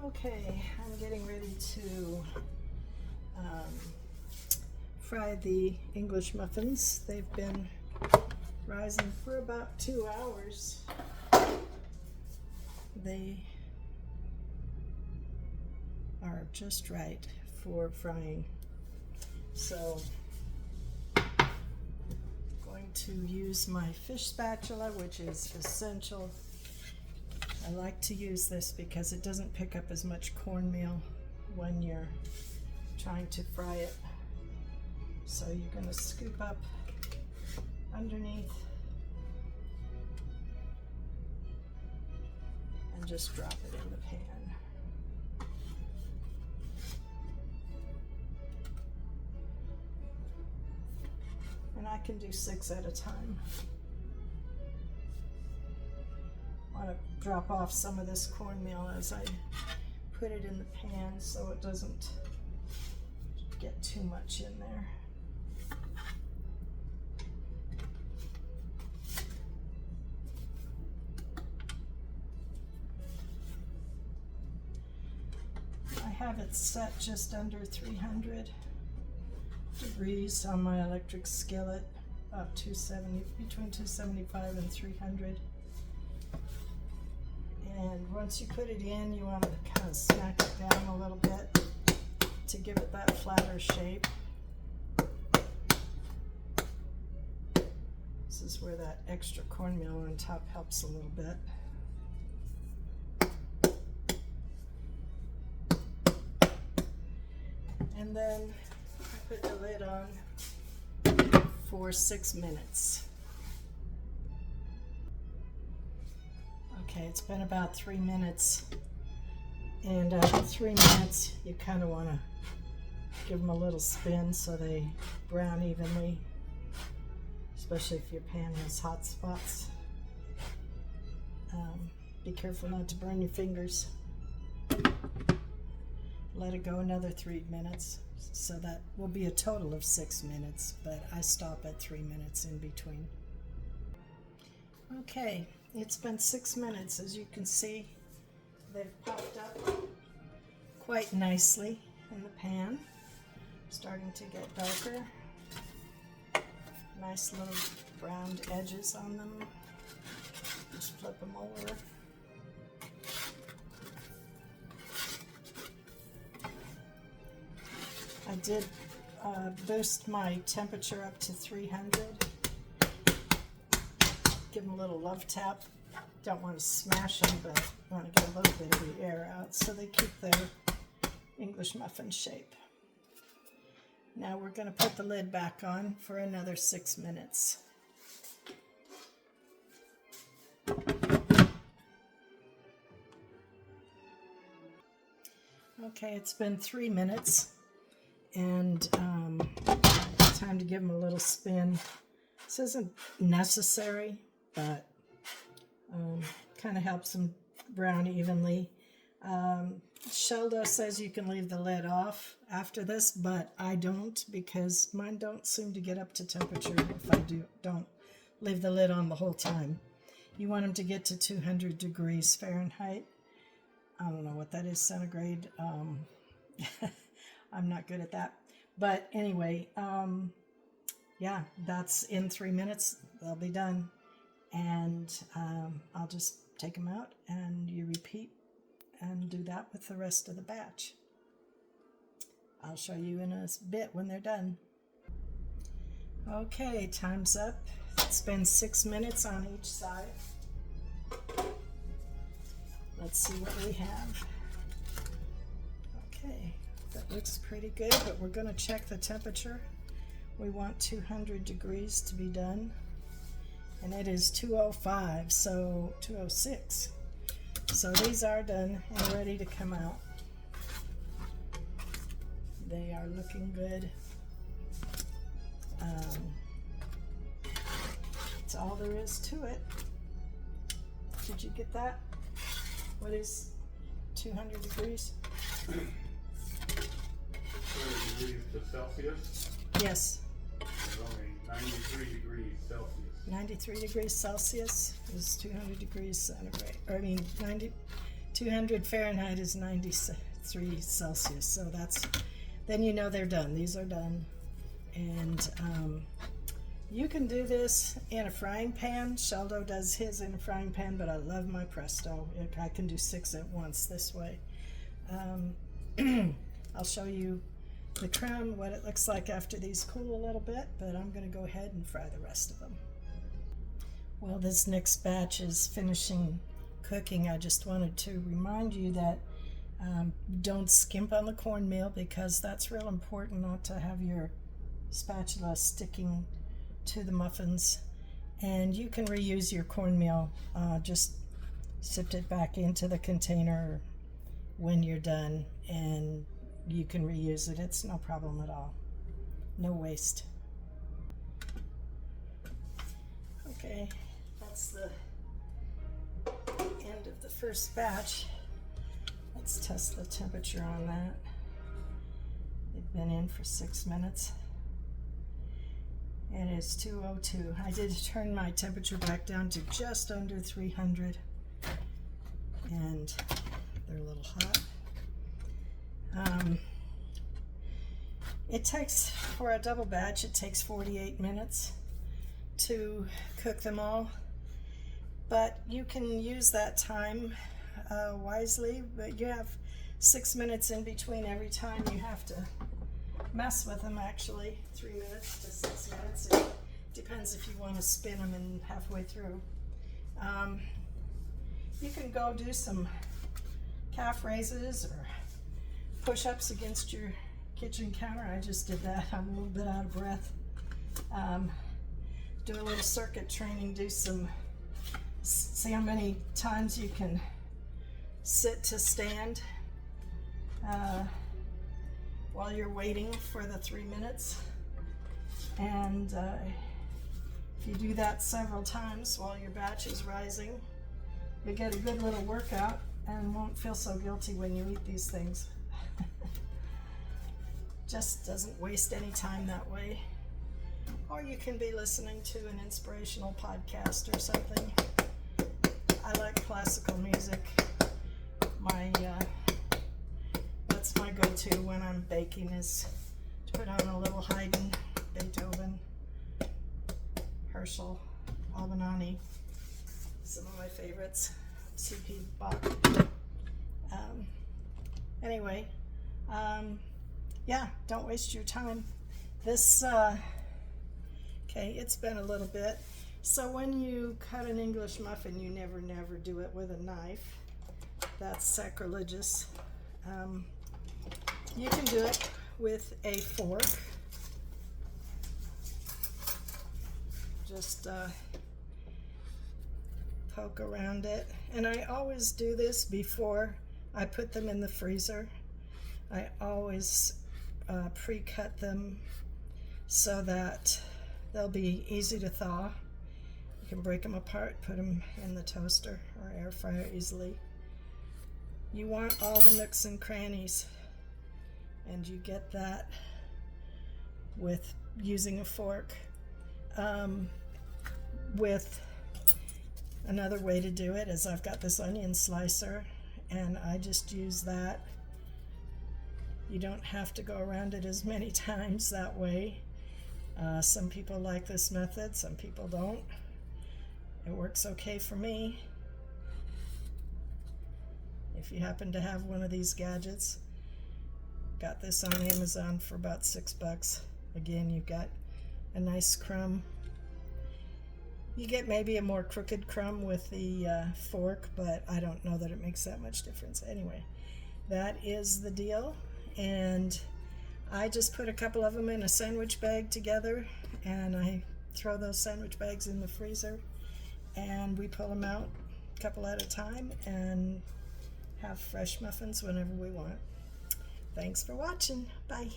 Okay, I'm getting ready to fry the English muffins. They've been rising for about 2 hours. They are just right for frying. So I'm going to use my fish spatula, which is essential. I like to use this because it doesn't pick up as much cornmeal when you're trying to fry it. So you're going to scoop up underneath and just drop it in the pan. And I can do 6 at a time. I want to drop off some of this cornmeal as I put it in the pan so it doesn't get too much in there. I have it set just under 300 degrees on my electric skillet, about 270, between 275 and 300. And once you put it in, you want to kind of smack it down a little bit to give it that flatter shape. This is where that extra cornmeal on top helps a little bit. And then I put the lid on for 6 minutes. Okay, it's been about 3 minutes, and after 3 minutes you kind of want to give them a little spin so they brown evenly, especially if your pan has hot spots. Be careful not to burn your fingers. Let it go another 3 minutes, so that will be a total of 6 minutes, but I stop at 3 minutes in between. Okay, it's been 6 minutes. As you can see, they've popped up quite nicely in the pan, starting to get darker. Nice little browned edges on them. Just flip them over. I did boost my temperature up to 300. Give them a little love tap. Don't want to smash them, but want to get a little bit of the air out so they keep their English muffin shape. Now we're going to put the lid back on for another 6 minutes. Okay, it's been 3 minutes, and time to give them a little spin. This isn't necessary, but kind of helps them brown evenly. Sheldo says you can leave the lid off after this, but I don't, because mine don't seem to get up to temperature if I don't leave the lid on the whole time. You want them to get to 200 degrees Fahrenheit. I don't know what that is, centigrade. I'm not good at that. But anyway, yeah, that's in 3 minutes. They'll be done. And I'll just take them out, and you repeat and do that with the rest of the batch. I'll show you in a bit when they're done. Okay, time's up. It's been 6 minutes on each side. Let's see what we have. Okay, that looks pretty good, but we're going to check the temperature. We want 200 degrees to be done, and it is 205, so 206. So these are done and ready to come out. They are looking good. That's all there is to it. Did you get that? What is 200 degrees? 200 degrees to Celsius? Yes. It's only 93 degrees Celsius. 93 degrees Celsius is 200 degrees centigrade. Or I mean, 200 Fahrenheit is 93 Celsius. So then you know they're done. These are done. And you can do this in a frying pan. Sheldo does his in a frying pan, but I love my Presto. I can do 6 at once this way. I'll show you the crumb, what it looks like after these cool a little bit, but I'm going to go ahead and fry the rest of them. Well, this next batch is finishing cooking. I just wanted to remind you that don't skimp on the cornmeal, because that's real important not to have your spatula sticking to the muffins. And you can reuse your cornmeal. Just sift it back into the container when you're done, and you can reuse it. It's no problem at all. No waste. Okay, that's the end of the first batch. Let's test the temperature on that. They've been in for 6 minutes. It is 202. I did turn my temperature back down to just under 300, and they're a little hot. It takes, for a double batch, it takes 48 minutes to cook them all, but you can use that time wisely. But you have 6 minutes in between every time. You have to mess with them, actually. 3 minutes to 6 minutes. It depends if you want to spin them in halfway through. You can go do some calf raises or push-ups against your kitchen counter. I just did that. I'm a little bit out of breath. Do a little circuit training, see how many times you can sit to stand while you're waiting for the 3 minutes. And if you do that several times while your batch is rising, you get a good little workout and won't feel so guilty when you eat these things. Just doesn't waste any time that way. Or you can be listening to an inspirational podcast or something. I like classical music. That's my go-to when I'm baking, is to put on a little Haydn, Beethoven, Herschel, Albinoni, some of my favorites, C.P. Bach. Anyway, yeah, don't waste your time. This, okay, it's been a little bit. So when you cut an English muffin, you never do it with a knife. That's sacrilegious. You can do it with a fork. Just poke around it. And I always do this before I put them in the freezer. I always pre-cut them so that they'll be easy to thaw. You can break them apart, put them in the toaster or air fryer easily. You want all the nooks and crannies, and you get that with using a fork. With another way to do it is I've got this onion slicer, and I just use that. You don't have to go around it as many times that way. Some people like this method, some people don't. It works okay for me. If you happen to have one of these gadgets, got this on Amazon for about $6. Again, you've got a nice crumb. You get maybe a more crooked crumb with the fork, but I don't know that it makes that much difference. Anyway, that is the deal. And I just put a couple of them in a sandwich bag together, and I throw those sandwich bags in the freezer, and we pull them out a couple at a time and have fresh muffins whenever we want. Thanks for watching. Bye.